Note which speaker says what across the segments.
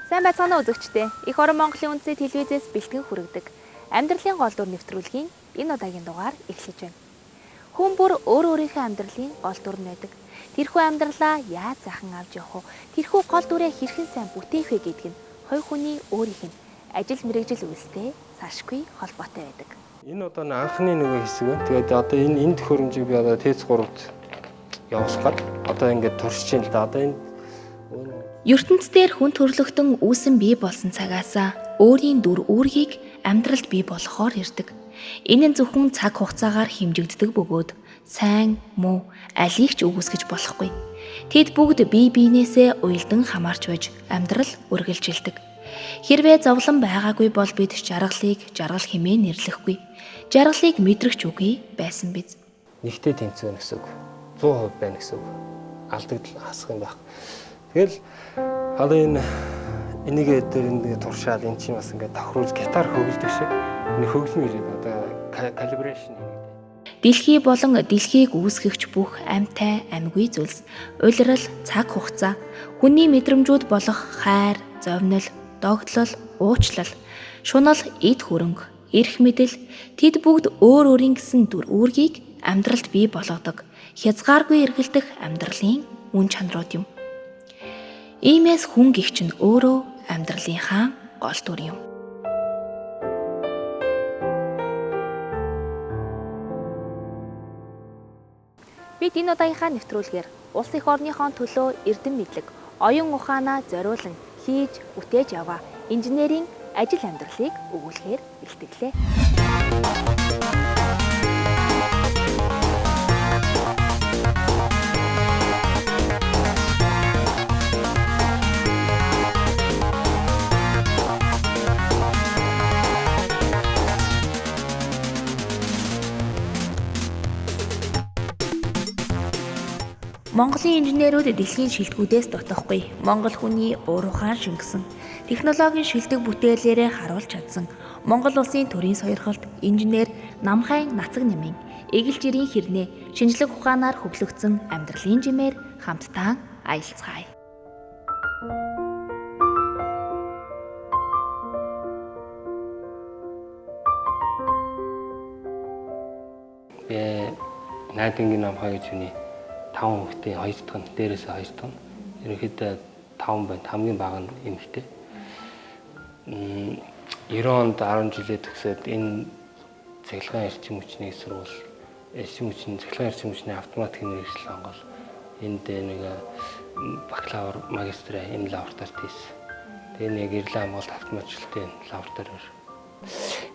Speaker 1: Сайн байцгаана уу үзэгчдээ. Их орон Монголын үндэсний телевизээс бэлтгэн хүргэдэг амьдралын гол дүр нэвтрүүлгийн энэ удаагийн дугаар эхлэж байна. Хүн бүр өөрийнхөө амьдралын гол дүр нэдэг. Тэрхүү амьдралаа яаж сайхан авч явах вэ? Тэрхүү гол дүрээ хэрхэн сайн бүтээх вэ гэдг нь хоёр хүний өөрийнх нь ажил мэргэжил үйлстэй салшгүй холбоотой байдаг.
Speaker 2: Энэ одоо анхны нөгөө хэсэг нь. Тэгээд одоо энэ төхөөрөмжийг би одоо ТЭЦ 3-т явуулах. Одоо ингээд туршиж байна л да. Одоо энэ
Speaker 1: ертөнцийн хүн төрлөختөн үүсэн бий болсон цагаасаа өөрийн дүр үүргийг амьдралд бий болгохоор ирдэг. Энэ нь зөвхөн цаг хугацаагаар хэмжигддэг бөгөөд сайн, муу алийг ч үгүйсгэж болохгүй. Тэд бүгд бие биенээсээ уялдан хамаарч байж амьдрал үргэлжилдэг. Хэрвээ зовлон байгаагүй бол бид жаргалыг жаргал хэмээн нэрлэхгүй. Жаргалыг мэдрэгч үгүй байсан биз.
Speaker 2: нэгтэй тэнцвэн гэсэн үг. 100% байна гэсэн үг. Алдагдал хасах юм байх. Тэгэл одоо энийг туршаал энэ чинь бас ингээд тохируулж гитар хөглөдөг шиг энэ хөглөн ирээд одоо калибрашн хийгээд.
Speaker 1: Дэлхий болон дэлхийг үүсгэгч бүх амьтай амьгүй зүйлс, улирал, цаг хугацаа, хүний мэдрэмжүүд болох хайр, зовнил, догтлол, уучлал, шунал, эд хөрөнгө, эрх мэдэл тэд бүгд өөр өөрийн гэсэн дүр үүргийг амьдралд бий болгодог. Хязгааргүй эргэлдэх амьдралын үн чанарууд юм. Иймээс хүн гихч нь өөрөө амьдралынхаа гол дүр юм. Бид энэ удаагийнхаа нэвтрүүлгээр улс их орныхон төлөө эрдэм мэдлэг, оюун ухаанаа зориулан хийж бүтээж яваа инженерийн ажил амьдралыг өгүүлэхээр бэлтгэлээ. Монголын инженерүүд дэлхийн шилдэгүүдээс дутахгүй. Монгол хүний уур ухаан шингэсэн, технологийн шилдэг бүтээлээрээ харуулж чадсан Монгол улсын төрийн сойрхолт инженер Намхайн Нацаг нэмийн эгэл жирийн хэрнээ шинжлэх ухаанаар хөвлөгдсөн амьдралын жимээр хамтдаа аялцгаая.
Speaker 2: Найдангийн Намхай гэж үний 5 хүүхдийн 2 дахь нь дээрээсээ 2 дахь нь ерөнхийдөө 5 байна. Хамгийн бага нь эмэгтэй. 90 онд 10 жилээ төгсөөд энэ цахилгаан эрчим хүчний сургууль, цахилгаан эрчим хүчний автоматик мэргэжил Монгол энд нэг бакалавр, магистр энэ лабораторид хийсэн. Тэгээ нэг Ирланд Монголд автоматжуулалтын лабораториор.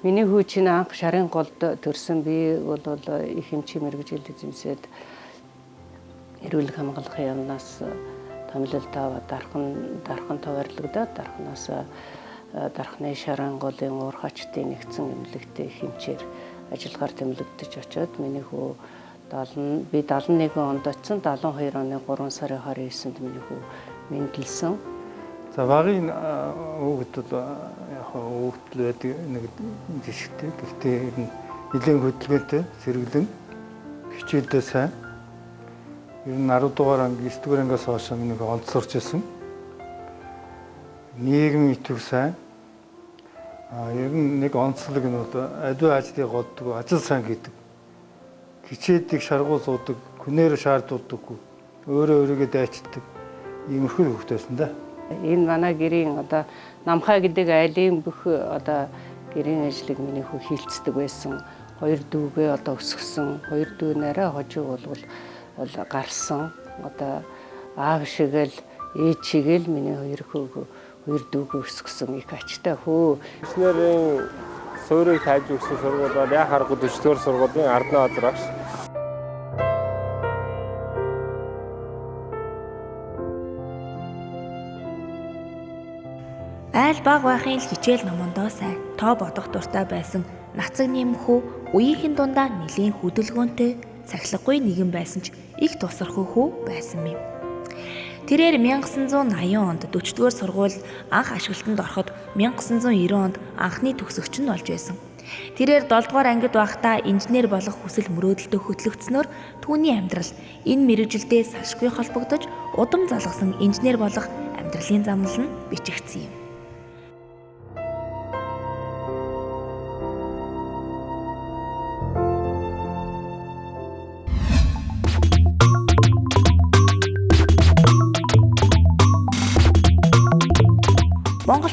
Speaker 3: Миний хүү чинь анх шарын голд төрсөн. Би бол их хэмжээ мэргэжил эзэмсээд эрүүл хамгаалахын яамнаас томилолт аваад дархан товарлогдоод дархны шарын голын уурхачдын нэгдсэн эмнэлэгтэй хэмжээр ажиллагаар тэмлэгдэж очоод миний хүү 71 онд очсон. 72 оны 3 сарын 29-нд миний хүү мэндэлсэн.
Speaker 4: За багын хүүхэд бол яг хүүхдэл байдаг нэг жишгтэй. Гэхдээ нэлээд хөдөлгөөнтэй, сэргэлэн, хичээлдээ сайн. Ер нь 10 дугаар анги 9 дугаар ангиас хойш нэг онцлорч ирсэн. Нийгэм итвэг сайн. Ер нь нэг онцлог нь бол аливаа ажлыг годдог, ажил сайн гэдэг. Хичээдэг, шаргуу суудаг, хүнээр шаардуулдаггүй. Өөрийгөө дайчилдаг. Иймэрхүү хүүхэд байсан да.
Speaker 3: Энэ манай гэрийн Намхай гэдэг айлын бүх гэрийн ажлыг миний хүү хийлцдэг байсан. 2 дүүгээ өсгсөн. 2 дүү нараа хожиг бол гарсан. Аав шигэл ээж шигэл миний 2 дүүгээ өсгсөн их ачтай хөө.
Speaker 2: Инженерийн суурийг тааж өгсөн сургууль бол яг харахгүй 4-р сургуулийн Ардны газар багш.
Speaker 1: Айл баг байхын л хичээл номондоо сайн тоо бодох дуртай байсан Нацаг нэмхүү үеийнхэн дундаа нэлийн хөдөлгөөнтэй цахилгагүй нэгэн байсан ч их тусархуу хүү байсан юм. Тэрээр 1980 онд 40-р сургууль анх ашиглалтанд ороход 1990 онд анхны төгсөгч нь болж байсан. Тэрээр 7-р ангид байхдаа инженер болох хүсэл мөрөөдөлтөд хөтлөгдснөөр түүний амьдрал энэ мэргэжилдээ салшгүй холбогдож удам залгасан инженер болох амьдралын замнал нь бичигдсэн юм.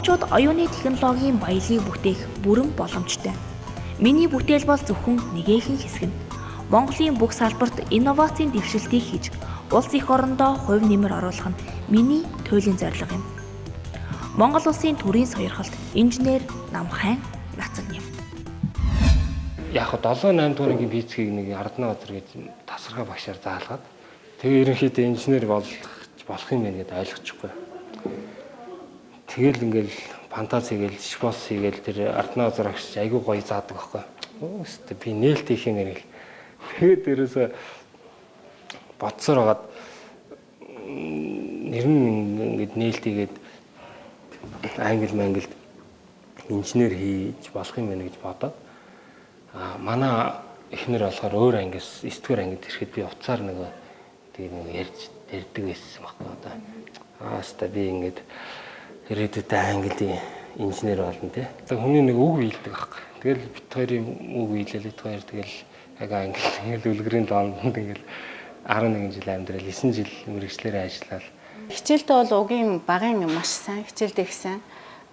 Speaker 1: Монголчууд оюуны технологийн баялаг бүтээх бүрэн боломжтой. Миний бүтээл бол зөвхөн нэгэн хэсэг нь. Монголын бүх салбарт инновацийн дэвшилтийг хийж, улс эх орондоо хувь нэмэр оруулах нь миний туйлын зорилго юм. Монгол улсын төрийн сойрхолт инженер Намхайн Нацагням.
Speaker 2: Яг 7-8 дуурайгийн физикийг нэг Ардны газар гэж тасархай багшаар заалгаад тэгээ ерөнхийдөө инженер болох юм байна гэдээ ойлгочихгүй. Тэгэл ингээл фантаз хийгээл, шпос хийгээл тэр Ардны газар агш айгүй гоё заадаг байхгүй. Өөстө би нээлт хийх юм ярил. Тэгээд дээрээс бодсоор хагаад нэр нь ингээд нээлт хийгээд англи инженер хийж болох юм байна гэж бодоод манай эхнэр болохоор өөр ангиас 9 дугаар ангид ирэхэд би уцаар нэг ярьдаг байсан байхгүй одоо. Хаста би ингээд ирээдүйд англи инженер болно те. Одоо хүний нэг үг биелдэг байхгүй. Тэгэл бит хоёрын үг биелэл бит хоёр тэгэл яг англи тэгэл үлгэрийн доонд тэгэл 11 жил амьдрал 9 жил мэргэжлэрээ ажиллаад
Speaker 5: хичээлдээ бол угийн багын маш сайн хичээлдээ их сайн.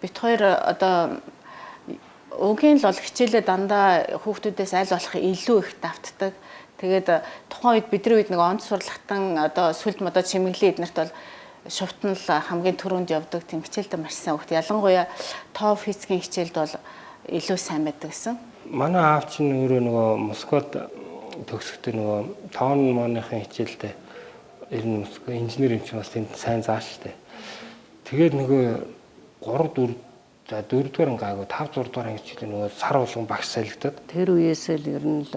Speaker 5: Бит хоёр одоо угийн л бол хичээлээ дандаа хүүхдүүдээс аль болох илүү их давтдаг. Тэгээд тухайн үед бидний үед нэг онд сурлагтан одоо сүлд модод чимэглээ эднэрт бол шувтан л хамгийн түрүүнд явдаг тийм хичээлдээ маш сайн хүүхд. Ялангуяа тоо физикийн хичээлд бол илүү сайн байдаг гэсэн.
Speaker 2: Манай аав чинь өөрөө нөгөө Москвад төгсөхдөө нөгөө тоон монихын хичээлдээ ер нь Москва инженер юм чинь бас тэнд сайн зааш штэ. Тэгээд нөгөө 3 4 дугаар ангаагүй 5 6 дугаар анги хичээлээ нөгөө сар болгон багш салгидаад
Speaker 3: Тэр үеэс л ер нь л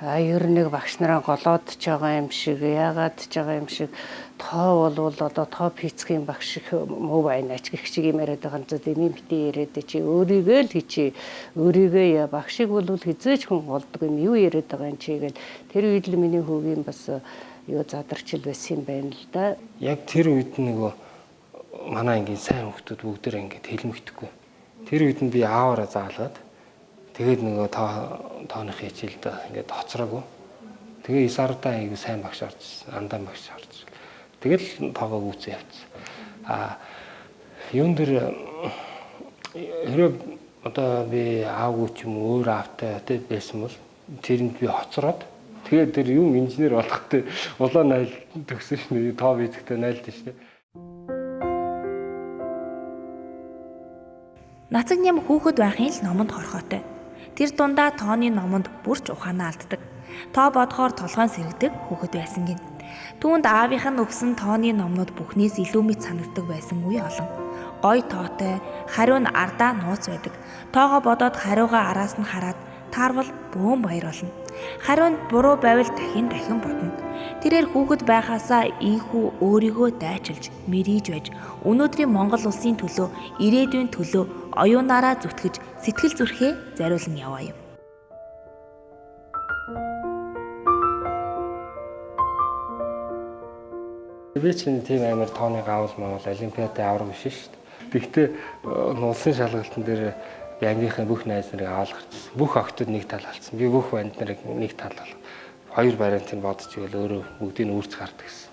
Speaker 3: ер нэг багш нараа голоод ч байгаа юм шиг, яагаад ч байгаа юм шиг тоо бол одоо тоо физикийн багш их муу байна ч гэх шиг юм яриад байгаа юм зөө эми битээ яриад чи өөрийгөө л хийчи. Өөрийгөө багшиг бол хизээч хүн болдог юм юу яриад байгаа юм чи гэл тэр үед л миний хүүгийн бас юу задарчил байсан юм байна л да.
Speaker 2: Яг тэр үед нөгөө манай ангийн сайн хүмүүс бүгдээр ингээд хэлмэгдэхгүй. Тэр үед нь би ааваараа заалгаад тэгээд нөгөө тооны хичээлд ингээд хоцроогүй. Тэгээ 9 ардаа айгүй сайн багш орж ирсэн. Андан багш орж ирсэн. Тэгэл тоогоо гүйцээ явцсан. Юун дээр хэрэг одоо би аавгүй ч юм өөр аавтай байсан бол тэрэнд би хоцроод тэгээд тэр юм инженер болохтой улаан найл төгсөн шнэ тоо физиктэй найлдсан шнэ.
Speaker 1: Нацагням хүүхэд байхын л номонд хорхоотой. Тэр дундаа тооны номонд бүрч ухаанаа алддаг. Тоо бодохоор толгойн сэрэгдэг хүүхэд байсан гин. Түүнд аавынх нь өгсөн тооны номнууд бүхнээс илүү мэд санагддаг байсан үе олон. Гой тоотой, хариу нь ардаа нууц байдаг. Тоогоо бодоод хариугаа араас нь хараад таарвал бөөн баяр болно. Хариу нь буруу байвал дахин бодно. Тэрээр хүүхэд байхаасаа ийхүү өөрийгөө дайчилж, мэрийж байж, өнөөдрийн Монгол улсын төлөө, ирээдүйн төлөө оюунаараа зүтгэж, сэтгэл зүрхээ зориулан яваа юм.
Speaker 2: Би чинь тийм амар тооны гавл Монгол олимпиадын авраг биш шүү дээ. Гэхдээ улсын шалгалтын дээр би ангийнхаа бүх найз нарыг аваад гарчихсан. Бүх охтууд нэг тал алдсан. Би бүх банд нарыг нэг тал алга. Хоёр вариантыг бодож ивэл өөрөө бүгдийг нь үүрч гардаг гэсэн.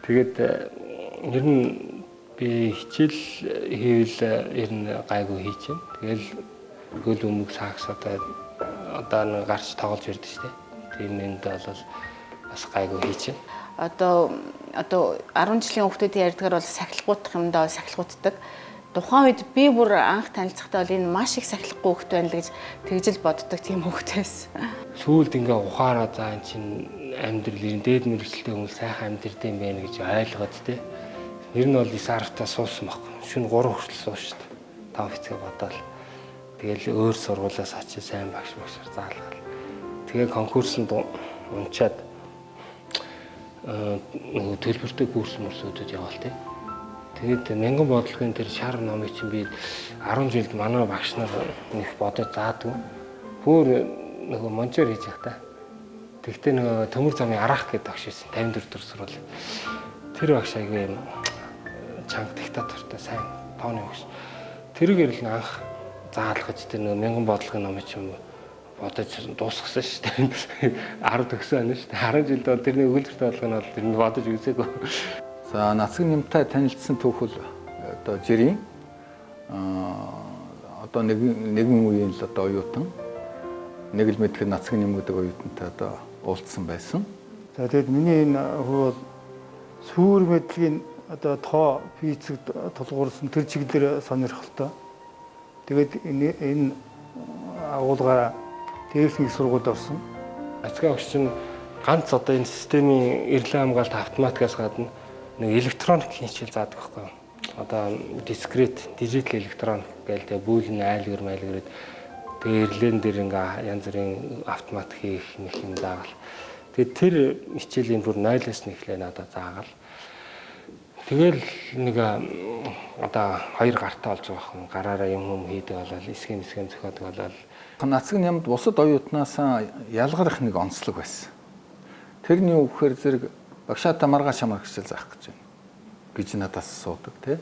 Speaker 2: Тэгээд ер нь би хичээл хийвэл ер нь гайгүй хийчихэв. Тэгэл хөл өмг сакс одоо нэг гарч тоглож ирдэ шүү дээ. Тийм нэнд бол бас гайгүй хийчихэв.
Speaker 5: Одоо 10 жилийн хүүхдүүдийн ярьдгаар бол сахилгуудах юмдаа сахилгууддаг. Тухайн үед би бүр анх танилцахдаа бол энэ маш их сахилахгүй хүүхд байна л гэж тэгжил боддог тийм хүүхд байсан.
Speaker 2: Сүүлд ингээ ухаараа заа эн чин амьдрал ер нь дээд мэргэжилтэй хүмүүс сайхан амьдрдээ юм байна гэж ойлгоод тэ. Ер нь бол 9 аравтаа суусан байхгүй. Шүн 3 хүртэл сууж шүү дээ. 5 хэсгээ бодоол. Тэгэл өөр сургуулиас очиж сайн багшаар заалгаа. Тэгээ конкурсанд унчаад нөгөө төлбөртэй курс мөрсүүдэд яваал тэ. Тэгээд мянган бодлогын тэр шар номыг чинь би 10 жилд манай багш нар нэг бодож заадгүй. Бүр нөгөө мончоор хийж явах та. Тэгтээ нөгөө төмөр замын араах гэдэг багш байсан 54 дэх сургууль. Тэр багш аягүй юм чанга диктатортой сайн тооны багш. Тэргээр л анх заалгаж тэр нөгөө мянган бодлогын номыг чинь бодож дуусгасан шүү дээ. 10 төгсөн байна шүү дээ. 10 жилд бол тэрний өгүүлбэрт болгоно бол тэр нь бодож үзээгүй.
Speaker 6: За Нацагнямтай танилцсан түүх бол одоо жирийн одоо нэгэн үеийн л одоо оюутан нэг л мэдхэн нацгийн нэм гэдэг оюутантай одоо уулзсан байсан.
Speaker 4: За тэгээд миний энэ хүү бол сүүр мэдлэгийн одоо тоо физик тулгуурсан тэр чиглэлээр сонирхолтой. Тэгээд энэ агуулгаараа техник сургуульд орсон.
Speaker 2: Ацгийн огч нь ганц одоо энэ системийн эрэлэн хамгаалалт автоматикаас гадна нэг электроник хичээл заадаг байхгүй юу? Одоо дискрет, дижитал электроник гэдэг бүүлэн айлгэр майлгэрээд тэгээ эрлэн дээр ингээ янз бүрийн автомат хийх нэг юм заагаал. Тэгээд тэр хичээлийн бүр 0-аас нэхлээ надад заагаал. Тэгэл нэг одоо хоёр гартаа олж байгаа хүн гараараа юм хийдэг болол эсгэм зөхиодог болол
Speaker 6: нацгийн ямд бусад оюутнаас ялгарх нэг онцлог байсан. Тэрний үгээр зэрэг багшаата маргааш амар хичээл заах гэж байна гэж надаас асуудаг тий.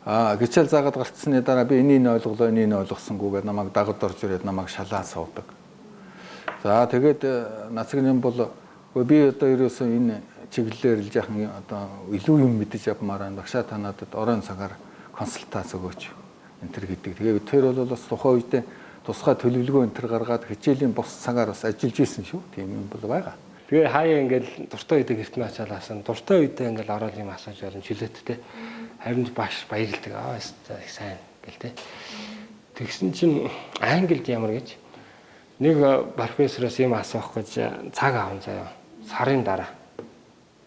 Speaker 6: Хичээл заагаад гарцсны дараа би энийг ойлголоо, энийг ойлгосонгүйгээд намайг дагад орж ирээд намайг шалаа суудаг. За тэгээд нацгийн юм бол би одоо ерөөсөө энэ чиглэлээр л яхан одоо илүү юм мэдэж авмаар байна. Багшаа та надад оройн цагаар консультац өгөөч. Энэ төр гэдэг. Тэгээд тэр бол бас тухайн үед тусгай төлөвлөгөө энэ төр гаргаад хичээлийн бус цагаар бас ажиллаж исэн шүү. Тийм юм бол байгаа.
Speaker 2: Тэгээ хаяа ингээл дуртай үедээ гэртнээ ачаалаасан. Дуртай үедээ ингээл ороод юм асууж болно чөлөөттэй. Харин багш баярлдаг. Их сайн гэл тэ. Тэгсэн чинь англид ямар гэж нэг профессороос юм асуух гэж цаг аав заяа. Сарын дараа.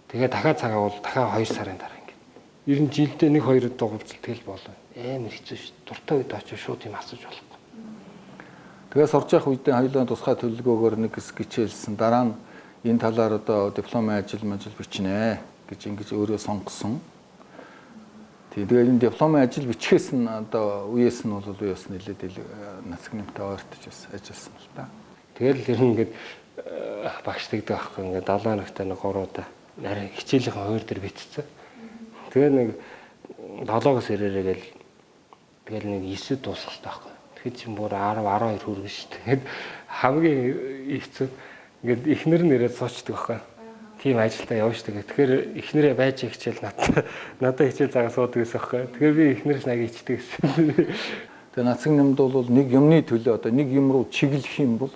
Speaker 2: Тэгээ дахиад цаг авал дахиад 2 сарын дараа ингээд. Ер нь жилдээ 1-2 дугуйцэл тэгэл болно. Амар хэцүү шүү. Дуртай үед очиж шууд юм асууж болохгүй.
Speaker 6: Тэгээ сурч явах үедээ хоёулаа тусгай төлөвлөгөөгөөр нэг хэсэг хичээлсэн. Дараа нь энэ талаар одоо дипломын ажил бичнэ гэж ингэж өөрөө сонгосон. Тэгээ энэ дипломын ажил бичгээс нь одоо үеэс нь бол юу ясна нэлээд нацгнымтай ойртож ажилласан л та.
Speaker 2: Тэгэл ер нь ингээд багш тэгдэг байхгүй ингээд 7 ногтой нэг 3 удаа нарийн хичээлийн хоёр дээр битцсэн. Тэгээ нэг 7-оос ирээрээ гэл тэгэл нэг 9 дуусах хэрэгтэй байхгүй. Тэгэхэд чинь бүр 10 12 хүргэн шүү дээ. Тэгэхэд хамгийн хэцүү ингээд эхнэр нь ирээд суучдаг байхгүй. Тийм ажилдаа явж байгаа. Тэгэхээр эхнэрээ байж хичээл надад хичээл заагаа суудаг гэсэн байхгүй. Тэгэхээр би эхнэрээс нэг ичдэг гэсэн.
Speaker 6: Тэгээ нацгийн нэмд бол нэг юмны төлөө одоо нэг юм руу чиглэх юм бол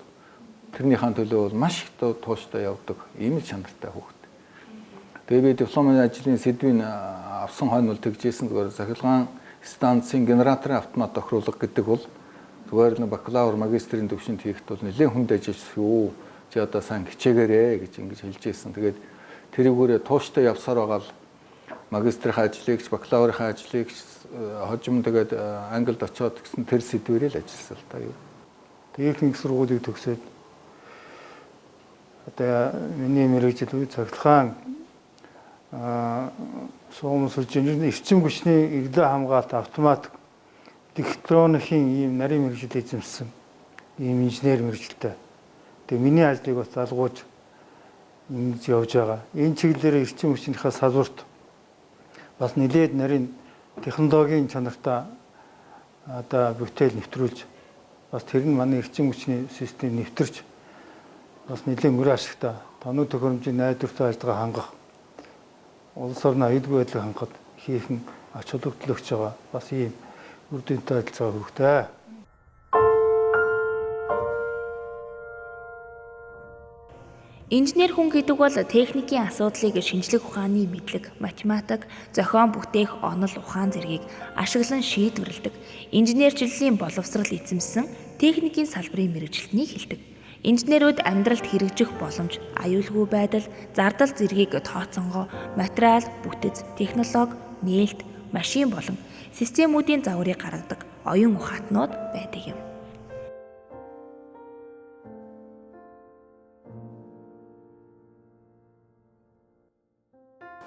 Speaker 6: тэрнийхэн төлөө бол маш их тууштай явдаг. Ийм л чанартай хүүхэд. Тэгээ би дипломын ажлын сэдвийг авсан хойно бол тэгжсэн зүгээр захилгаан станцын генераторын автомат тохируулга гэдэг бол зүгээр нэг бакалавр магистрийн төвшөнд хийхэд бол нэлээд хүнд ажиллаж шүү. Чи одоо сайн хичээгээрэй гэж ингэж хэлж ирсэн. Тэгээд тэрүүгээрээ тууштай явсаар байгаа л магистрийн ажлыг, бакалаврын ажлыг хожим тэгээд Англид очиод гэсэн тэр сэдвэрээ л ажилласан л та юу.
Speaker 4: Техник сургуулийг төгсөөд одоо миний мэргэжил үе цахилгаан суумс сүлжээний эрчим хүчний эглээ хамгаалалт автомат электроникийн ийм нарийн мэргэжил эзэмсэн ийм инженер мэргэжилтэй. Тэгээ миний ажлыг бас залгууж ингэж явж байгаа. Энэ чиглэлээр эрчим хүчнийхээ салбарт бас нэлээд нарийн технологийн чанартай одоо бүтээл нэвтрүүлж бас тэр нь манай эрчим хүчний систем нэвтэрч бас нэлээд мөр ашигтай тоног төхөөрөмжийн найдвартай ажиллагаа хангах улс орны аюулгүй байдлыг хангахад хийхэн ач холбогдол өгч байгаа бас ийм үр дүнтэй ажиллаж байгаа хөвгтэй.
Speaker 1: Инженер хүн гэдэг бол техникийн асуудлыг шинжлэх ухааны мэдлэг, математик, зохион бүтээх онол ухаан зэргийг ашиглан шийдвэрлэдэг. Инженерчлэлийн боловсрал эзэмсэн техникийн салбарын мэргэжилтнийг хэлдэг. Инженерүүд амьдралд хэрэгжих боломж, аюулгүй байдал, зардал зэргийг тооцонгоо, материал, бүтэц, технологи, нээлт, машин болон системүүдийн загварыг гаргадаг оюун ухаатнууд байдаг юм.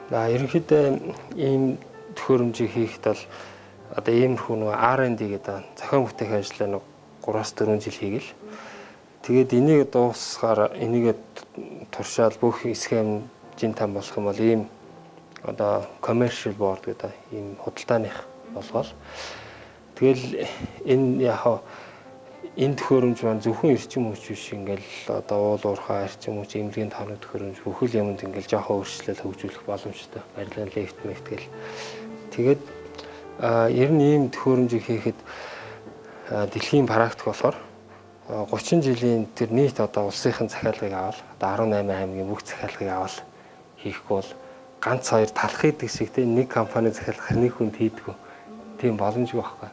Speaker 2: Ерөнхийдөө ийм төхөөрөмжийг хийхэд бол одоо иймэрхүү нэг R&D гэдэг зохион бүтээх ажлаа 3-4 жил хийгээл. Тэгээд энийг дуусгаар энийг туршаал бүх схемжийн там болох юм бол ийм одоо commercial board гэдэг ийм худалдааных болгоол. Тэгэл энэ яг энэ төхөөрөмж маань зөвхөн эрчим хүч биш ингээл одоо уул уурхай эрчим хүч эмнэлгийн тооны төхөөрөмж бүхэл юмд ингээл жоохон өөрчлөлт хөгжүүлэх боломжтой. Барилгын лифт гэл. Тэгээд Ер нь ийм төхөөрөмжийг хийхэд дэлхийн практик болохоор 30 жилийн тэр нийт одоо улсынхын захиалгыг авал одоо 18 аймгийн бүх захиалгыг авал хийхгүй бол ганц хоёр талах хийдэг шиг тийм нэг компани захиалгах нэг хүнд хийдэг. Тийм боломжгүй байхгүй.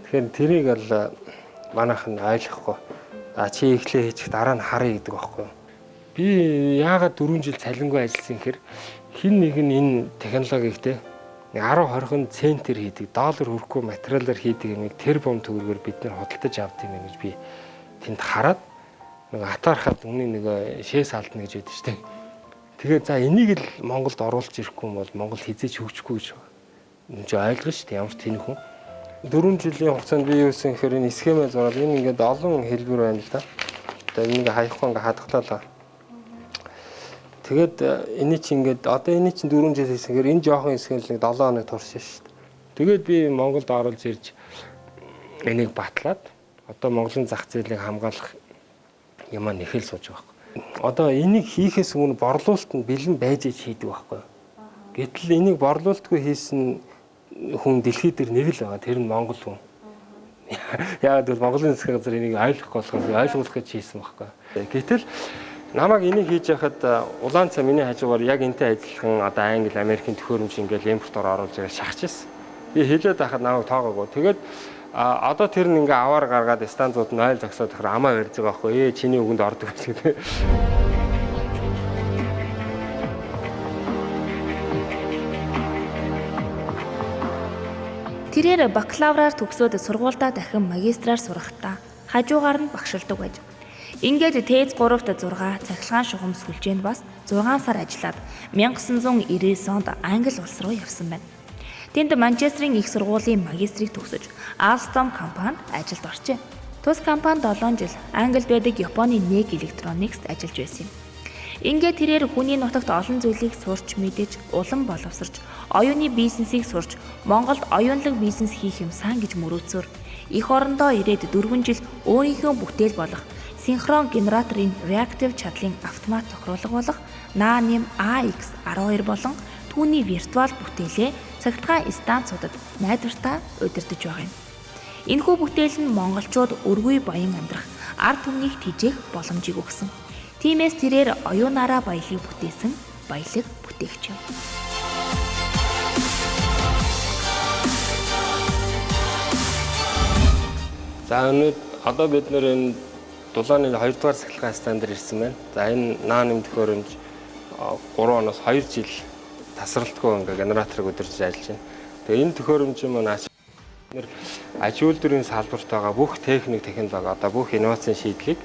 Speaker 2: Тэгэхээр тэрийг бол манайхан ойлгохгүй. Чи ихлээ хийчих дараа нь харъя гэдэг байхгүй. Би яагаад 4 жил цалингүй ажилласан гэхээр хин нэг нь энэ технологиг те 10-20 центээр хийдэг, доллар хүрэхгүй материалаар хийдэг юмыг тэрбум төгрөгөөр бид нэр худалдаж авдаг юм гэж би тэнд хараад нэг атаархад өмнө нэг шээс алдна гэж байдаг шүү дээ. Тэгээд за энийг л Монголд оруулж ирэхгүй юм бол Монгол хизээч хөгжихгүй гэж байна. Энд чинь ойлгож шүү дээ ямар ч тэнх хүн. 4 жилийн хугацаанд би юу гэсэн гэхээр энэ схемээ зураад энэ ингээд олон хэлбэр байна л да. Тэгээд энийг хаяхгүй ингээд хадгалаа. Тэгээд эний чинь ингээд одоо эний чинь 4 жил хийсгээр энэ жоохон хэсэг л нэг 7 хоног туршсан шүү дээ. Тэгээд би Монголд оруулж ирж энийг батлаад одоо Монголын зах зээлийг хамгаалах юм нэхэл сууж байгаа байхгүй. Одоо энийг хийхээс өмнө борлуулалт нь бэлэн байж хийдэг байхгүй. Гэтэл энийг борлуулалтгүй хийсэн хүн дэлхий дээр нэг л байгаа. Тэр нь Монгол хүн. Яагаад гэвэл Монголын засгийн газар энийг ойлгох болохоос ойлгуулах гэж хийсэн байхгүй. Гэтэл намайг энийг хийж яхад улаан цай миний хажуугаар яг энтэй ажиллахан одоо Англи, Америкийн төхөөрөмж ингээл импортоор оруулж ирэл шахажсэн. Би хэлээд байхад намайг тоогоогүй. Тэгээд одоо тэр нь ингээ аваар гаргаад станцууд нь ойл зогсоод тохор амаа барьж байгаа байхгүй. Чиний үгэнд ордог гэж гэдэг.
Speaker 1: Тэрээр бакалавраар төгсөөд сургуультай дахин магистраар сурахдаа хажуугаар нь багшилдаг байж. Ингээд тез 3-т 6 цахилгаан шугам сүлжээнд бас 6 сар ажиллаад 1999 онд Англи улс руу явсан байна. Тэнд Манчестерийн их сургуулийн магистрийг төгсөж Alstom компанид ажилд орчээ. Тус компанид 7 жил Англид байдаг Японы NEC Electronics-т ажиллаж байсан юм. Ингээд тэрээр хүний нутагт олон зүйлийг сурч мэдэж, улам боловсрч, оюуны бизнесийг сурч, Монголд оюунлаг бизнес хийх юмсан гэж мөрөөдсөөр эх орондоо ирээд 4 жил өөрийнхөө бүтээл болох синхрон генераторын реактив чадлын автомат тохируулга болох NANIM AX12 болон түүний виртуал бүтээлээ цахилгаан станцуудад найдвартаа удирдах байгаа юм. Энэхүү бүтээл нь монголчууд өргөй баян амьдрах, ард түмнийг тэжээх боломжийг өгсөн. Тиймээс тэрээр оюунаараа баялыг бүтээсэн баялаг бүтээгч юм.
Speaker 2: За одоо бид нэр энэ дулааны 2 дугаар цахилгаан стандарт ирсэн байна. За энэ NANIM төхөөрөмж 3 оноос 2 жил тасралтгүй ингээ генераторыг удирдах ажиллаж байна. Тэгээ энэ төхөөрөмж маань аж үйлдвэрийн салбарт байгаа бүх техник технологи одоо бүх инновацийн шийдлийг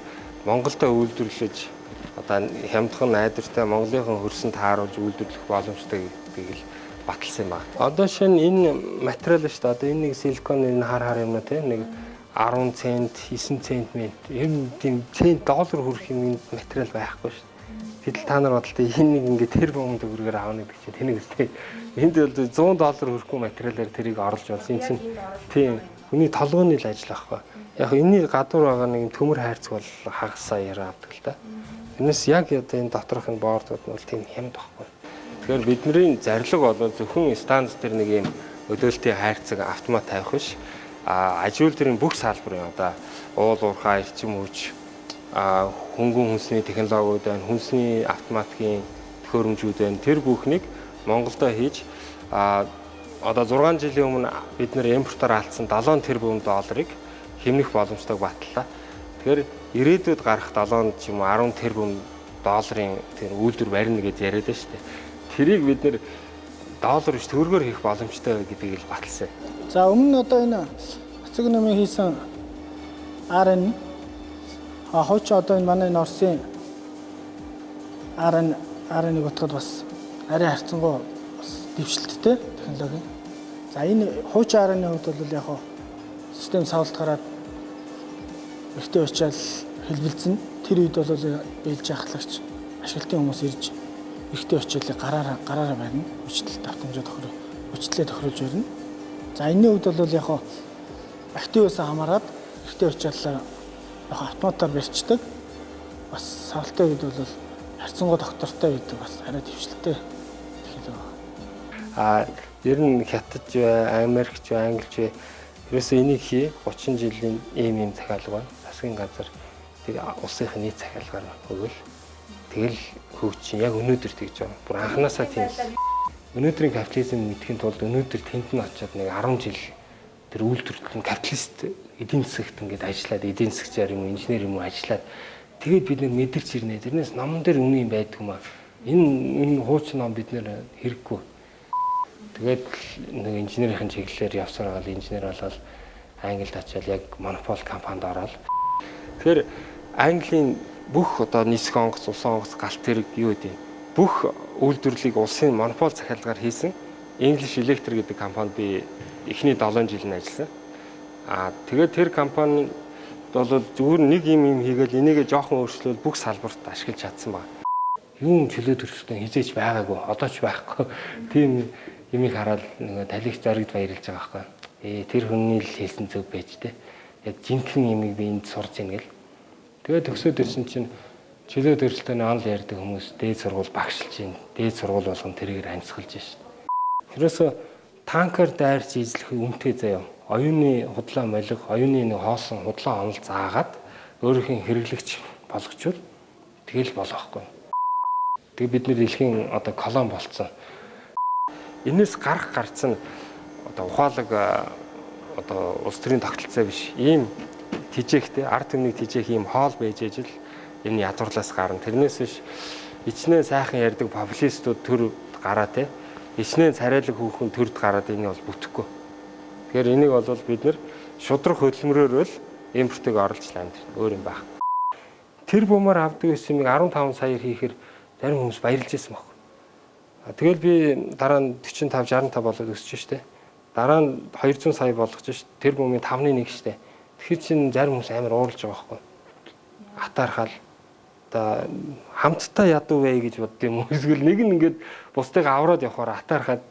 Speaker 2: Монголдо үйлдвэрлэж одоо хямдхан найдвартай Монголынхон хөрсөн тааруулж үйлдвэрлэх боломжтой гэдгийг л баталсан байна. Одоо шинэ энэ материал шүү дээ. Одоо энэ нэг силикон энэ хар юм уу те нэг 10 цент, 9 цент мэт юм тийм цент доллар хүрэх юм материал байхгүй шүү дээ. Гэтэл та нар бодлоо энэ нэг ингээ тэр бомд өргөөр аавна гэдэг чинь тэнэг үстэй. Энд бол $100 хүрэхгүй материалаар тэрийг оруулж болсон. Энэ чинь тийм хүний толгойн л ажил байхгүй. Яг энэний гадуур байгаа нэг төмөр хайрцаг бол хагасаа яриа авдаг л та. Энэс яг одоо энэ доторх нь боордууд нь бол тийм хямд байхгүй. Тэгэхээр бидний зарлиг бол зөвхөн станц дээр нэг юм өдөөлтийн хайрцаг автомат тавих биш. Аж үйлдвэрийн бүх салбарын одоо уул уурхай, эрчим хүч, хөнгөн хүнсний технологиуд байна, хүнсний автоматикийн төхөөрөмжүүд байна. Тэр бүхнийг Монголдо хийж одоо 6 жилийн өмнө бид нэр импортоор алдсан 7 тэрбум долларыг хэмнэх боломжтойг батллаа. Тэгэхээр ирээдүйд гарах 7 ч юм уу 10 тэрбум долларын тэр үйлдвэр барина гэж яриад байна шүү дээ. Тэрийг бид нэр доллар биш төгрөгөөр хийх боломжтой гэдгийг л баталсан.
Speaker 7: За өмнө нь одоо энэ цэцэг нэмийн хийсэн RN хойч одоо энэ манай Орсын RN-ыг утгад бас арай харьцангуй бас дэвшилттэй технологи. За энэ хууч RN-ийн хувьд бол яг систем савлт гараад ихтэй очиад хэлбэлцэн тэр үед бол ээлж ахлагч ашиглалтын хүмүүс ирж ихтэй очиад гараараа барина. Хүчлэл давтамжаа хүчлээ тохируулж барина. За энэний үед бол яг активээс хамаарат ихтэй очиад яг автоматар барьцдаг. Бас савлтын үед бол харьцангуй доктортой байдаг бас арай дэвшилттэй
Speaker 2: Ер нь Хятад бай, Америкч бай, Англич бай. Ерөөсөө энийг хий 30 жилийн ийм захиалга байна. Засгийн газар тэр улсынхаа нийт захиалгаар өгөөл. Тэгэл хөгжиж яг өнөөдөр тэгж байгаа. Бүр анханасаа тийм. Өнөөдрийн капитализм мэдхийн тулд өнөөдөр тэнд нь очиод нэг 10 жил тэр үйлдвэрлэлт капиталист эдийн засагт ингээд ажиллаад эдийн засгчаар юм инженер юм ажиллаад тэгээд бид нэр мэдэрч ирнэ. Тэрнээс номон дээр үнэн юм байдаг юм аа. Энэ хуучин ном бид нэр хэрэггүй. Тэгээд нэг инженерийн чиглэлээр явсаар гал инженер болоод Англид очиад яг монопол компанид ороод. Тэгэхээр Английн бүх одоо нисэх онгоц, усан онгоц, галт тэрэг юу гэдэг бүх үйлдвэрлэлийг улсын монопол захиалгаар хийсэн English Electric гэдэг компанид би эхний 7 жил нь ажилласан. Тэгээд тэр компани бол зүгээр нэг юм хийгээл энийгээ жоохон өөрчлөөл бүх салбарт ашиглаж чадсан баг. Юун чөлөө төрөлтөө хизээч байгаагүй, одоо ч байхгүй. Тийм юмыг хараад нэг талигч зоригд баярлж байгаа байхгүй. Тэр хүний л хэлсэн зөв байж тээ. Яг жинхэнэ юмыг би энд сурж ийн гэл. Тэгээд төгсөөд ирсэн чинь чөлөө төрөлтөөний онл ярьдаг хүмүүс дээд сургууль багшилж байна. Дээд сургууль болгон тэрээр амьсгалж шээ. Тэрөөсөө танкер дайрч эзлэх үнэтэй заяа. Оюуны худлаа молиг, оюуны нэг хоосон худлаа онол заагаад өөрийнхөө хэрэглэгч болгочвол тэгэл болохгүй. Тэгээ бид нэр дэлхийн одоо колон болцсон. Энээс гарцсан одоо ухаалаг одоо улс төрийн тогтолцоо биш. Ийм тижээгтэй ард түмнийг тижээх ийм хоол байж ижил энэ ядуурлаас гарна. Тэрнээс биш ичнээ сайхан ярьдаг популистууд төр гараа те. Ичнээ царайлаг хүүхэн төрд гараад энэ бол бүтэхгүй. Тэгэхээр энийг бол бид нэр шудраг хөдөлмөрөөр л импортыг оруулж амьд өөр юм байна. Тэр бумаар авдаг гэсэн юмыг 15 саяар хийхээр зарим хүмүүс баярлж байсан баг. Тэгэл би дараа нь 45 65 болоод өсөж штэ. Дараа нь 200 сая болгож штэ. Тэр бумын 5-ны 1 штэ. Тэгэхээр чин зарим хүмүүс амар ууралж байгаа байхгүй. Атаархал та хамтдаа ядуу вэ гэж бодд юм уу? Эсвэл нэг нь ингээд бусдыг авраад явахаар атаархаад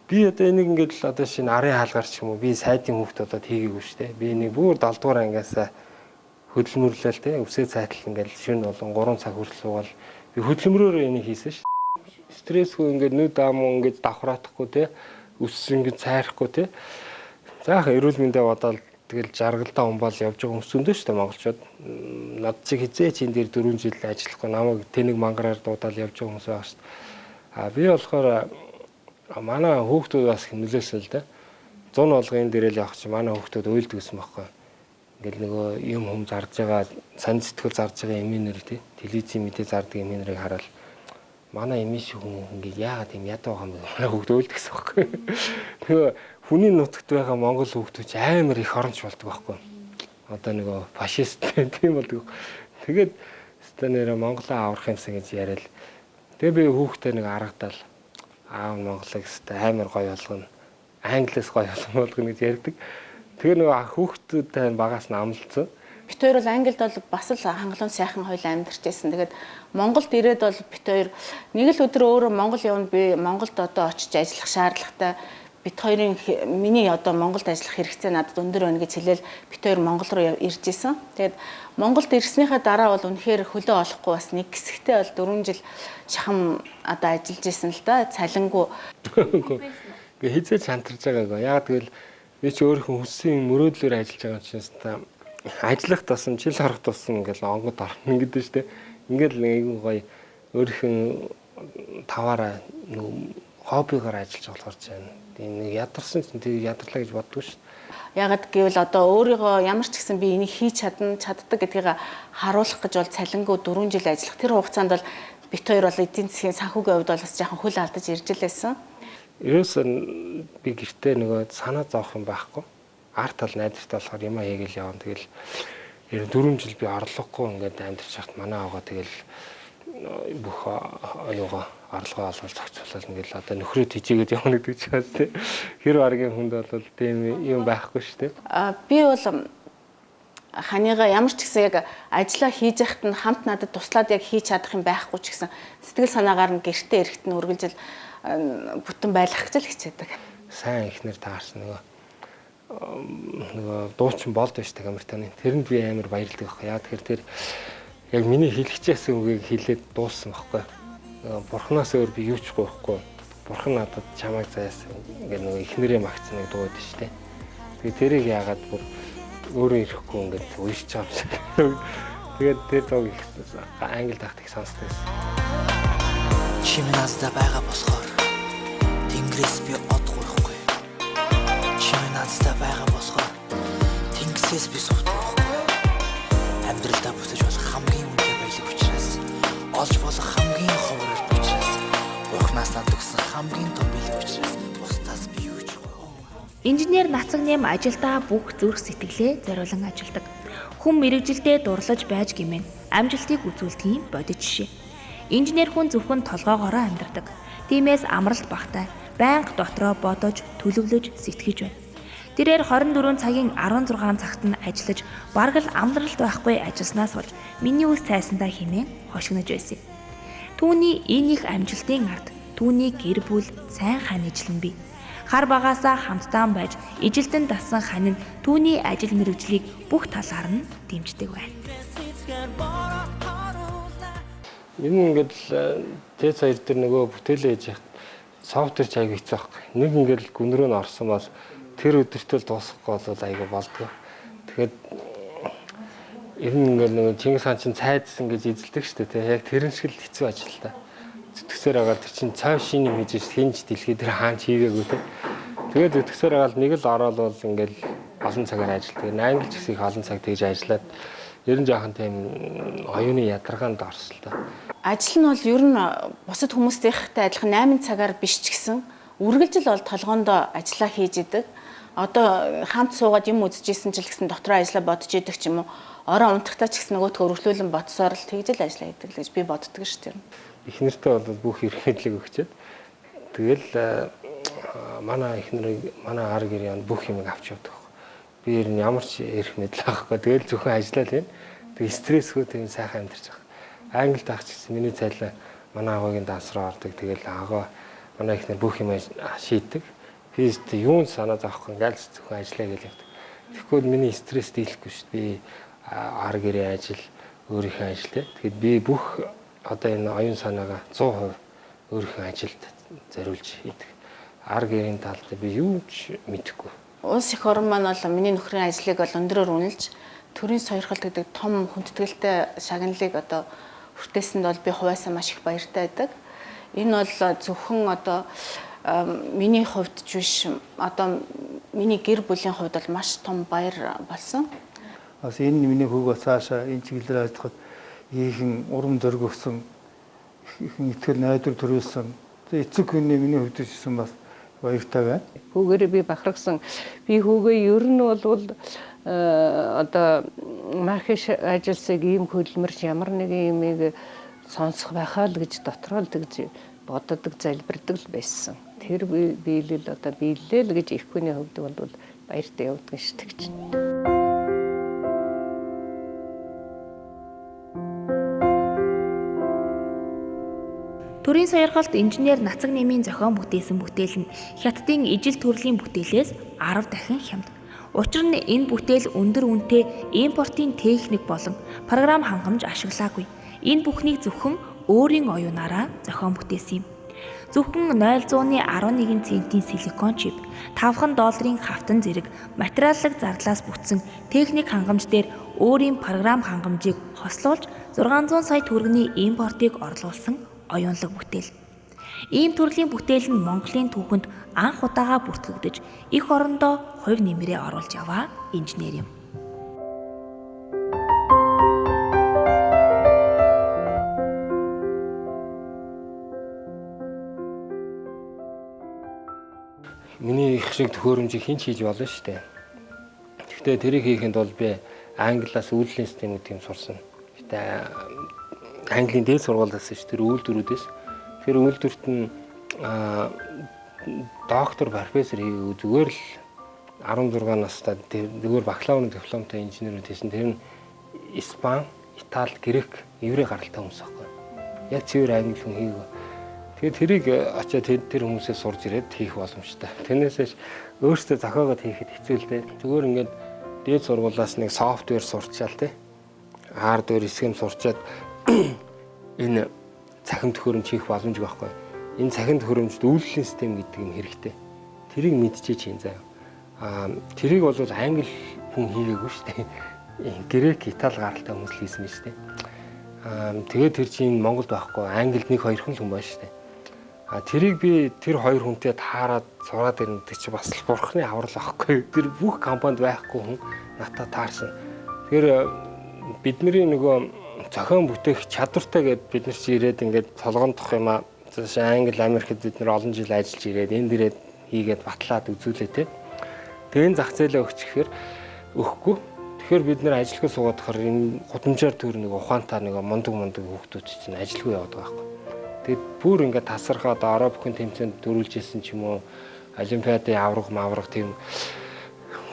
Speaker 2: би одоо энийг ингээд л одоо шинэ арын хаалгаар ч юм уу би сайдын хүүхд одоо хийгээгүй штэ. Би нэг бүр 7 дугаар ангиасаа хөдөлмөрлөл те өвсөө цайтал ингээд шөнө болон 3 цаг хүртэл суугаад би хөдөлмөрөөр энийг хийсэн штэ. Стрессгүй ингээд нүд ам ингээд давхраахгүй те өсс ингээд цайрахгүй те. Заах эрүүл мэндэ бодоод тэгэл жаргалдаа умбал явж байгаа хүмүүс зөндөө шүү дээ монголчууд. Над чиг хизээч энэ дээр 4 жил ажиллахгүй намайг тэнэг мангараар дуудаал явж байгаа хүмүүс байгаа шүү дээ. Би болохоор манай хүүхдүүд бас хэмнэлээсэл дээ. 100 болгын дээрэл явах чи манай хүүхдүүд уйлдаг гэсэн байхгүй. Ингээл нөгөө юм хүм зарж байгаа, сан сэтгэл зарж байгаа эмээнэр тий. Телевизийн мэдээ зардаг эмээнэрийг хараад манай эмээ шиг хүн ингээд яагаад юм ядуу байгаа юм бэ? Манай хүүхд уйлдаг гэсэн байхгүй. Тэгээ хүний нутагт байгаа монгол хүүхдүүд амар их оронч болдог байхгүй. Одоо нөгөө фашист тийм болдог. Тэгээд станера Монголоо аврах юмсан гэж яриад. Тэгээ би хүүхдээ нэг аргадаал аав Монголыг амар гоё болгоно. Англиас гоё болгоно гэж ярьдаг. Тэгээ нөгөө хүүхдүүдтэй багаас нь амлцсан.
Speaker 5: Бид хоёр бол Англид бол бас л хангалуун сайхан хоёул амьдарч байсан. Тэгээд Монголд ирээд бол бид хоёр нэг л өдөр өөрөө Монгол явна би Монголд одоо очиж ажиллах шаардлагатай бид хоёрын миний одоо Монголд ажиллах хэрэгцээ надад өндөр байна гэж хэлээл бид хоёр Монгол руу ирж исэн. Тэгээд Монголд ирснийхаа дараа бол үнэхээр хөлөө олохгүй бас нэг хэсэгтээ бол 4 жил шахам одоо ажиллаж исэн л да. Цалингүй.
Speaker 2: Гэ хизээч хантарч байгаагүй. Яг тэгэл би ч өөрийнхөө хүссэн мөрөөдлөөр ажиллаж байгаа учраас та ажиллах тусам жил харах тусам ингээл онгод орно гэдэг шүү дээ. Ингээл нэг гоё өөрийнхөө таваараа хоббигоор ажиллаж болохоор байна. Нэг ядарсан чинь тэг ядарлаа гэж боддгоо шүү.
Speaker 5: Ягд гэвэл одоо өөрийгөө ямар ч гэсэн би энийг хийж чаддаг гэдгийг харуулах гэж бол цалингүй 4 жил ажиллах. Тэр хугацаанд бол бит хоёр бол эдийн засгийн санхүүгийн хувьд бол бас жоохон хөл алдаж ирж лээсэн.
Speaker 2: Ерөөсөө би гэртээ нөгөө санаа зовох юм байхгүй. Арт тал найдвартай болохоор юм хийгээл явна. Тэгэл 4 жил би орлогогүй ингээд амьдарч хахад манай аваа тэгэл бүх оюугаа орлогоо олгол зохицуулаад ингээл одоо нөхрөө тижээгээд явна гэдэг ч бас тийм. Хэр баргийн хүнд бол тийм юм байхгүй шүү дээ.
Speaker 5: Би бол ханыгаа ямар ч гэсэн яг ажиллаа хийж яхад нь хамт надад туслаад яг хийж чадах юм байхгүй ч гэсэн сэтгэл санаагаар нь гэртээ эрэхт нь үргэлжил бүтэн байлгах гэж хичээдэг.
Speaker 2: Сайн ихнэр таарсан нөгөө дуучин болд байж та камертаны. Тэрэнд би амар баярлдаг байхгүй. Яа тэгэхээр тэр яг миний хэлчихсэн үгийг хэлээд дууссан байхгүй. Бурханаас өөр би юу ч гоохгүй. бурхан надад чамайг заяасан ингээд нөгөө ихнэрээ магцсан нэг дуу байдаг шүү дээ. Тэгээд тэрийг яагаад бүр өөрөө ирэхгүй ингээд уйшиж байгаа юм шиг. Тэгээд тэр дууг их англи тахт их сонсдог байсан.
Speaker 8: Чимээ наздаа байгаа болохоор тэнгэрээс би од гуйхгүй. Чимээ наздаа байгаа болохоор тэнгисээс би сувдахгүй. Амьдралдаа бүтэж болох хамгийн үнэтэй баялаг учраас олж болох хамгийн ховор учраас Бурханаас надад өгсөн хамгийн том бэлэг учраас бусдаас би юу ч гойхгүй.
Speaker 1: Инженер Нацагням ажилдаа бүх зүрх сэтгэлээ зориулан ажилладаг. Хүн мэрэгжилдээ дурлаж байж гэмээн амжилтыг үзүүлдэг бодит жишээ. Инженер хүн зөвхөн толгоогоороо амьдардаг. Тиймээс амралт багтай байнга дотроо бодож, төлөвлөж, сэтгэж байна. Тэрээр 24 цагийн 16 цагт нь ажиллаж, бараг л амралт байхгүй ажилласнаас болж миний үс цайсандаа хэмээн хошигнож байсан. Түүний энэ их амжилтын ард түүний гэр бүл сайн хань ижлэн бий. Хар багаасаа хамтдаа байж ижилдэн дасан хань нь түүний ажил мэргэжлийг бүх талаар нь дэмждэг байна.
Speaker 2: Энэ ингээд тэц хоёр дээр нөгөө бүтээлээ хийж яхад софтвер чайг хийцээ байхгүй. Нэг ингээд гүн рүү н орсон бас тэр өдөртөө дуусахгүй бол айгаа болдгоо. Тэгэхээр ер нь ингээд нөгөө Чингис хаан чинь цайдсан гэж эзэлдэг шүү дээ. Яг тэрэн шиг л хэцүү ажил та. Зүтгэсээр агаад тэр чинь цав шин юм хийж хинж дэлхий дээр хаан чийгээгүй те. Тэгээд зүтгэсээр агаад нэг л ороод бол ингээд олон цагаар ажилладаг. Англи ч гэсэн их олон цаг тэгж ажиллаад ер нь жоохон тийм оюуны ядаргаанд орсон л та.
Speaker 5: Ажил нь бол ер нь бусад хүмүүстэй адилхан 8 цагаар биш ч гэсэн үргэлжил бол толгоондоо ажиллаа хийж идэг. Одоо хамт суугаад юм үзэжсэн ч л гэсэн дотроо ажиллаа бодож идэг ч юм уу. Ороо унтахтаа ч гэсэн нөгөөдгөө өргөлүүлэн бодсоор л тэгжэл ажиллаа хийдэг л гэж би боддог шүү дээ.
Speaker 2: Их нэртэй бол бүх эрхэмлэг өгчөөд тэгэл манай ар гэрийн бүх юмыг авч явдаг. Би ер нь ямар ч эрх мэдэл авахгүй. Тэгэл зөвхөн ажиллаад байна. Тэг стрессгүй тийм сайхан амьдарч байгаа. Англи таах ч гэсэн миний цайлаа манай агаагийн данс руу ордог. Тэгэл агаа манай ихнэр бүх юм шийддэг. Би юунд санаа зовхгүй ингээл зөвхөн ажиллаа гэж явдаг. Тэгэхгүй миний стресс дийлэхгүй шүү дээ. Би ар гэрийн ажил, өөрийнхөө ажил те. Тэгэхэд би бүх одоо энэ оюун санаагаа 100% өөрийнхөө ажилд зориулж хийдэг. Ар гэрийн талд би юу ч мэдэхгүй.
Speaker 5: Улс их орн маань бол миний нөхрийн ажлыг бол өндрөөр үнэлж төрийн сойрхол гэдэг том хүндэтгэлтэй шагналыг одоо хүртээсэнд бол би хувьяасаа маш их баяртай байдаг. Энэ бол зөвхөн одоо миний хувьд ч биш одоо миний гэр бүлийн хувьд бол маш том баяр болсон.
Speaker 4: Бас энэ миний хүүг цаашаа энэ чиглэлээр ажиллахад ийхэн урам зориг өгсөн, ийхэн итгэл найдвар төрүүлсэн. Эцэг хүний миний хувьд гэсэн бас баяртай байна.
Speaker 3: Хүүгээрээ би бахархсан. Би хүүгээ ер нь бол одоо маркетинг ажилсаг ийм хөдөлмөрч ямар нэгэн юмыг сонсох байхаа л гэж дотроо л тэгж боддог, залбирдаг л байсан. Тэр биелэл одоо биелэл гэж их хүний хувьд бол баяртай явдаг шүү тэгж.
Speaker 1: Төрийн сойрхолт инженер Нацагнямын зохион бүтээсэн бүтээл нь Хятадын ижил төрлийн бүтээлээс 10 дахин хямд. Учир нь энэ бүтээл өндөр үнэтэй импортын техник болон програм хангамж ашиглаагүй. Энэ бүхнийг зөвхөн өөрийн оюунаараа зохион бүтээсэн юм. Зөвхөн 0.11 центийн силикон чип, $5 хавтан зэрэг материаллаг зарлаас бүтсэн техник хангамж дээр өөрийн програм хангамжийг хослуулж 600 сая төгрөгийн импортыг орлуулсан оюунлаг бүтээл. Ийм төрлийн бүтээл нь Монголын түүхэнд анх удаага бүртгэгдэж, эх орондоо хувь нэмрээ оруулж яваа инженер юм.
Speaker 2: Миний их шиг төхөөрөмжийг хэн ч хийж болно шүү дээ. Гэхдээ тэрийг хийхэд бол би англиас үйлдлийн систем гэдэг юм сурсан. Гэтэ Английн дээд сургуулиас ш тэр үйлдвэрүүдээс тэр үйлдвэрт нь доктор профессор хийгээгүй зүгээр л 16 настай зүгээр бакалаврын дипломтой инженерүүд хийсэн. Тэр нь Испани, Итали, Грек, еврей гаралтай хүмүүс аахгүй. Яг цэвэр англи хүн хийгээгүй. Тэгээд тэрийг очиад тэр хүмүүсээ сурж ирээд хийх боломжтой. Тэрнээсээ өөртөө зохиогоод хийхэд хэцүү л дээ. Зүгээр ингээд дээд сургуулиас нэг софтвер сурчаал те. Хардвер, схем сурчаад энэ цахим төхөөрөмж хийх боломж байхгүй. энэ цахин төхөөрөмжид үйлдвэрлэлийн систем гэдэг юм хэрэгтэй. Тэрийг мэдчихэж чинь заяа. Тэрийг бол англи хүн хийгээгүй шүү дээ. Грек, Итали гаралтай хүмүүс л хийсэн шүү дээ. Тэгээд тэр чинь Монголд байхгүй, Англид 1-2 хүн байна шүү дээ. Тэрийг би тэр 2 хүнтэй таарад сураад ирнэ гэдэг чи бас л бурхны аврал байхгүй. Тэр бүх компанид байхгүй хүн натаа таарсан. Тэгэхээр бидний нөгөө зохион бүтээх чадвартай гэд бид нар чи ирээд ингээд толгондох юм аа. Англи, Америкт бид нар олон жил ажиллаж ирээд энэ дээрээ хийгээд батлаад үзүүлээ те. Тэгээд зах зээлээ өгч гэхээр өгөхгүй. Тэгэхээр бид нэр ажилгүй суугаад хахаар энэ гудамжаар төр нэг ухаантай нэг мундаг хүүхдүүд чинь ажилгүй яваад байгаа байхгүй. Тэгээд бүр ингээд тасархаад ороо бүхэн тэмцээнд дөрүүлж ирсэн ч юм уу олимпиадын аврах тийм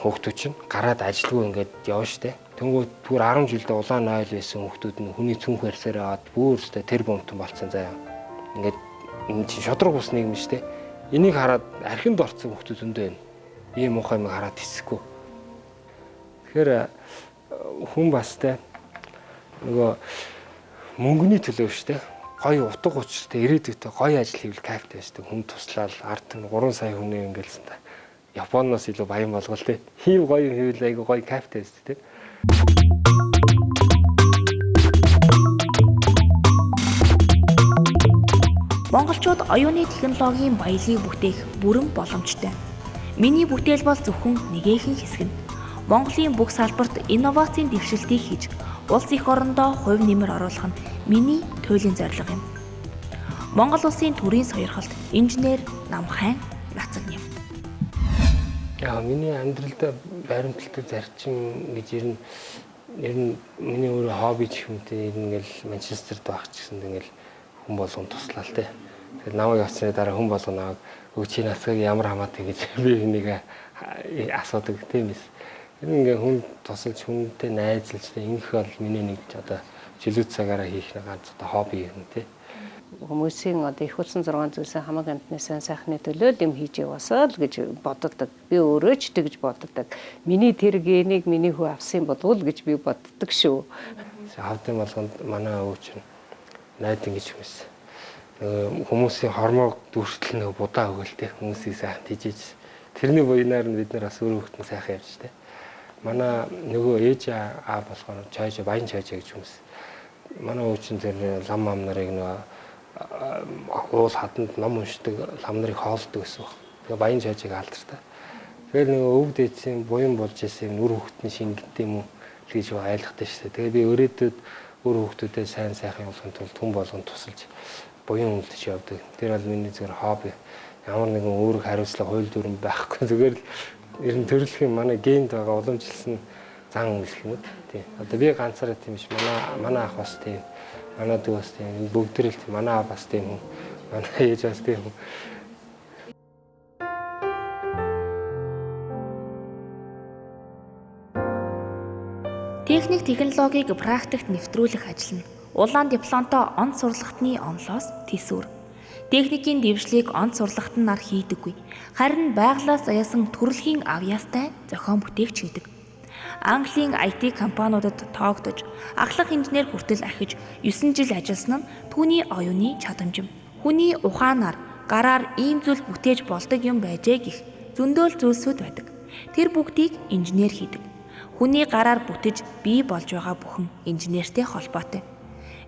Speaker 2: хүүхдүүд чинь гараад ажилгүй ингээд явна штэ. Тэнгүүд бүр 10 жилдээ улаан ойл байсан хүүхдүүд нь хүний цүнх барьсаар аваад бүр өстэй тэр бомтон болцсон заяа. Ингээд энэ чинь шодрог ус нийгэм штэ. Энийг хараад архинд орцсон хүүхдүүд зөндөө байна. Ийм муухай юм хараад хэсэхгүй. Тэгэхээр хүн бастай нөгөө мөнгөний төлөө штэ. Гоё утга учиртай ирээдүйтэй гоё ажил хийвэл кайфтай штэ. Хүн туслаад ард нь 3 сая хүний ингээл та Японоос илүү баян болгол те. Хийм гоё хийвэл айгу гоё кайфтай штэ те.
Speaker 1: Монголчууд оюуны технологийн баялаг бүтээх бүрэн боломжтой. Миний бүтээл бол зөвхөн нэгэн хэсэг нь. Монголын бүх салбарт инновацийн дэвшилтийг хийж, улс их орондоо хувь нэмэр оруулах нь миний туйлын зорилго юм. Монгол улсын төрийн сойрхолт инженер Намхайн Нацагням.
Speaker 2: Яа, миний амьдралд баримталтай зарчим гэж ер нь миний өөрөө хобби гэх юмтэй ингээл Манчестерд байх ч гэсэн ингээл хүн болгон туслаа л те. Тэгэхээр намайг явсны дараа хүн болгон наваг чи нацгийг ямар хамаатай гэж би энийг асуудаг тийм эс. Ингээ хүн тусалж хүнтэй найзалж те энх бол миний нэг одоо жилүүд цагаараа хийх нэг ганц одоо хобби юм те.
Speaker 3: Хүмүүсийн одоо их улсын 6 зүйлсээ хамаг амтны сайн сайхны төлөө юм хийж яваасаа л гэж боддог. Би өөрөө ч тэгж боддог. Миний тэр генийг миний хүү авсан болвол гэж би боддог шүү.
Speaker 2: Хавдын болгонд манай өвч найдын гэж хүмүүс. Хүмүүсийн хормог дүүртэл нэг будаа өгөлтэй хүмүүсийг сайхан тийжээж. Тэрний буйнаар нь бид нар бас өөр хөлтөн сайхан явж тэ. Манай нөгөө ээж аа болохоор чойж баян чойж гэж хүмүүс. Манай өвчин тэр лам ам нарыг нөгөө уул хаданд ном уншдаг лам нарыг хоолдог гэсэн баг. Тэгээ баян чойжийг алдартай. Тэгэхээр нөгөө өвд эцсийн буян болж исэн нүр хөлтний шингэт юм уу гэж ойлгохтой шүү дээ. Тэгээ би өрөөдөд өөр хүүхдүүдэд сайн сайхан явуулахын тулд хүн болгон тусалж буян үлдэж явдаг. Тэр бол миний зөвхөн хобби. Ямар нэгэн өөрөг хариуцлага хууль дүрм байхгүй. Зүгээр л ер нь төрөлхийн манай генд байгаа уламжилсан зан үйл юм уу. Тийм. Одоо би ганцаараа тийм биш. Манай ах бас тийм. Манай дүү бас тийм. Бүгдрэл тийм. Манай аав бас тийм. Манай ээж бас тийм.
Speaker 1: Техник технологиг практикт нэвтрүүлэх ажил нь улаан дипломтой онц сурлагтны онлоос тэсвэр. Техникийн дэвшлиг онц сурлагт нар хийдэггүй. Харин байглаас заяасан төрөлхийн авьяастай зохион бүтээгч хийдэг. Английн IT компаниудад тоогдож, ахлах инженер хүртэл ахиж 9 жил ажилласан нь түүний оюуны чадамж. Хүний ухаанаар гараар ийм зүйл бүтээж болдог юм байжээ гэх зөндөөл зүйлсүүд байдаг. Тэр бүгдийг инженер хийдэг. Хүний гараар бүтэж бий болж байгаа бүхэн инженертэй холбоотой.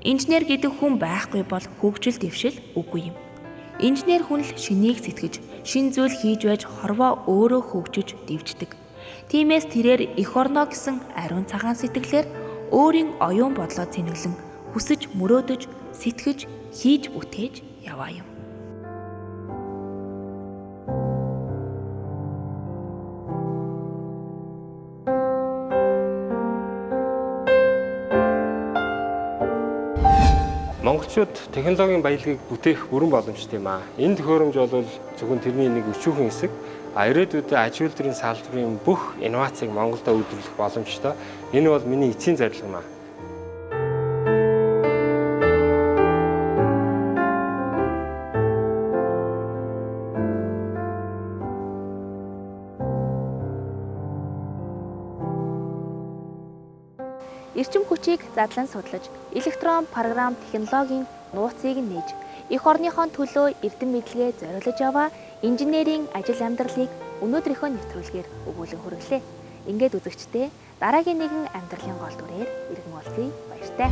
Speaker 1: Инженер гэдэг хүн байхгүй бол хөгжил дэвшил үгүй юм. Инженер хүн л шинийг сэтгэж, шин зүйл хийж байж хорвоо өөрөө хөгжиж дэвждэг. Тиймээс тэрээр эх орноо гэсэн ариун цагаан сэтгэлээр өөрийн оюун бодлоо цэнэглэн хүсэж мөрөөдөж, сэтгэж, хийж бүтээж яваа юм.
Speaker 2: Монголчууд технологийн баялагийг бүтээх бүрэн боломжтой юм аа. Энэ төхөөрөмж бол зөвхөн тэрний нэг өчүүхэн хэсэг. Ирээдүйдээ аж үйлдвэрийн салбарын бүх инновацийг Монголд үйлдвэрлэх боломжтой. Энэ бол миний эцсийн зорилго юм аа.
Speaker 1: Эрчим хүчийг задлан судлаж, электрон програм технологийн нууцыг нь нээж эх орныхон төлөө эрдэм мэдлэгээ зориулж яваа инженерийн ажил амьдралыг өнөөдрийнхөө нэвтрүүлгээр өгүүлэн хүргэлээ. Ингээд үзэгчдээ дараагийн нэгэн амьдралын гол дүрээр иргэн уулзъя. Баяртай.